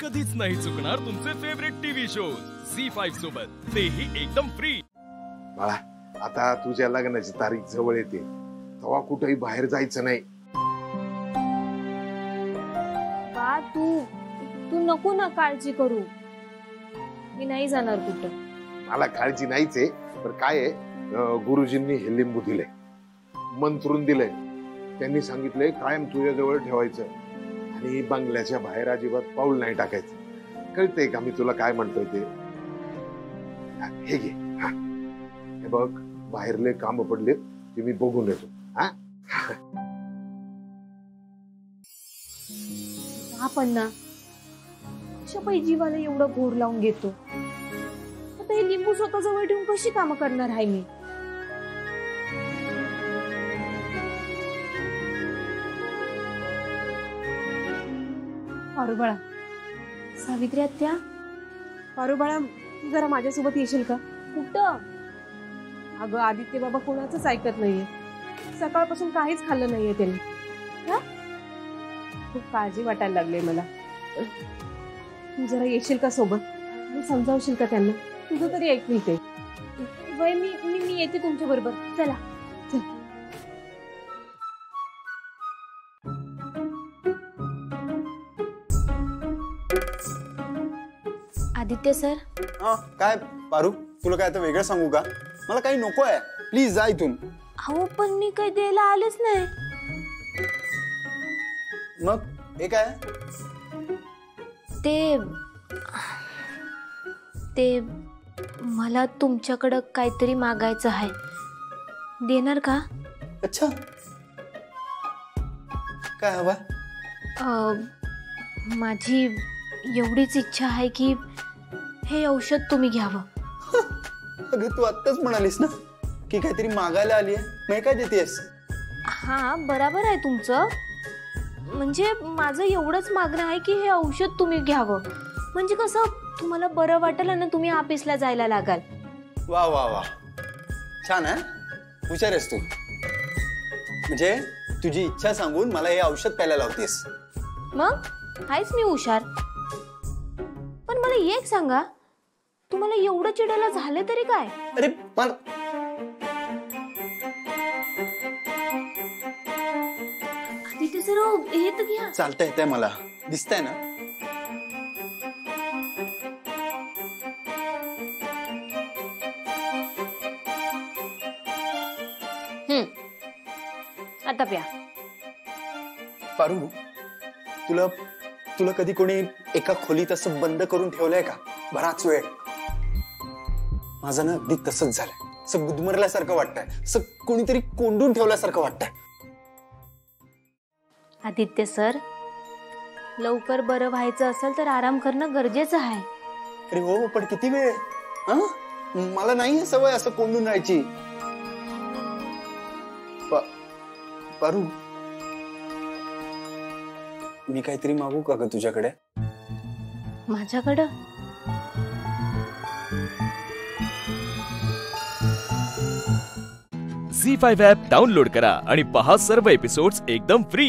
कधीच नाही चुकणार तुमचे फेवरेट टीव्ही शोज झी5 सोबत, तेही एकदम फ्री। बाळा, आता तुझ्या लग्नाची तारीख जवळ येते, तेव्हा कुठेही बाहेर जायचं नाही। बा तू नको ना काळजी करू, मी नाही जाणार कुठं। मला काळजी नाहीच आहे, पण काय आहे, गुरुजींनी हे लिंबू दिले, मंत्रून दिले, त्यांनी सांगितलंय कायम तुझ्या जवळ ठेवायचं आणि बंगल्याच्या बाहेर अजिबात पाऊल नाही टाकायचं। कळतंय का मी तुला काय म्हणतोय ते? हे घे, हे बघ, बाहेरले काम पडलेत ते मी बघून येतो। आपण ना कशापाई जीवाला एवढं घोर लावून घेतो? आता हे लिंबू स्वतः जवळ ठेवून कशी कामं करणार आहे मी? पारुबाळा, सावित्री आत्या, पारुबाळा जरा माझ्यासोबत येशील का? कुठं? अगं आदित्य बाबा कोणाचंच ऐकत नाहीये, सकाळपासून काहीच खाल्लं नाहीये त्यांनी। खूप काळजी वाटायला लागली मला। तू जरा येशील का सोबत? मी समजावशील का त्यांना? तुझं तरी ऐकून ते। वय मी येते तुमच्या बरोबर, चला। आदित्य सर। काय पारू, तुला काय आता वेगळं सांगू का? मला काही नको आहे, प्लीज जा इथून। अहो पण मी काही द्यायला आलेच नाही। मग हे काय? ते मला तुमच्याकडे काहीतरी मागायचं आहे, देणार का? अच्छा, काय हवं? माझी एवढीच इच्छा आहे की हे औषध तुम्ही घ्यावं। अगं तू आत्ताच म्हणालीस ना की काहीतरी मागायला आली आहे, मग काय देतेस? हा बरोबर आहे तुमचं, म्हणजे माझं एवढंच मागणं आहे की हे औषध तुम्ही घ्यावं, म्हणजे कसं तुम्हाला बरं वाटेल आणि तुम्ही ऑफिसला जायला लागाल। वा वा वा, छान आहे, हुशार आहेस तू। म्हणजे तुझी इच्छा सांगून मला हे औषध प्यायला लावतेस? मग आहेच मी हुशार। पण मला एक सांगा, तुम्हाला एवढं चिडायला झाले तरी काय? अरे पण आदित्य सर, हे तर घ्या। चालता येतंय मला, दिसतंय ना? आता प्या। पारू, तुला कधी कोणी एका खोलीत असं बंद करून ठेवलंय का बराच वेळ? माझं ना अगदी तसंच झालंय, असं गुदमरल्यासारखं वाटतंय, असं कोणीतरी कोंडून ठेवल्यासारखं वाटतंय। आदित्य सर, लवकर बरं व्हायचं असेल तर आराम करणं गरजेचं आहे। अरे हो, पण किती वेळ? मला नाही सवय असं कोंडून राहायची। पारू, मी काहीतरी मागू का ग तुझ्याकडे? माझ्याकडं? झी5 ॲप डाउनलोड करा आणि पहा सर्व एपिसोड्स एकदम फ्री।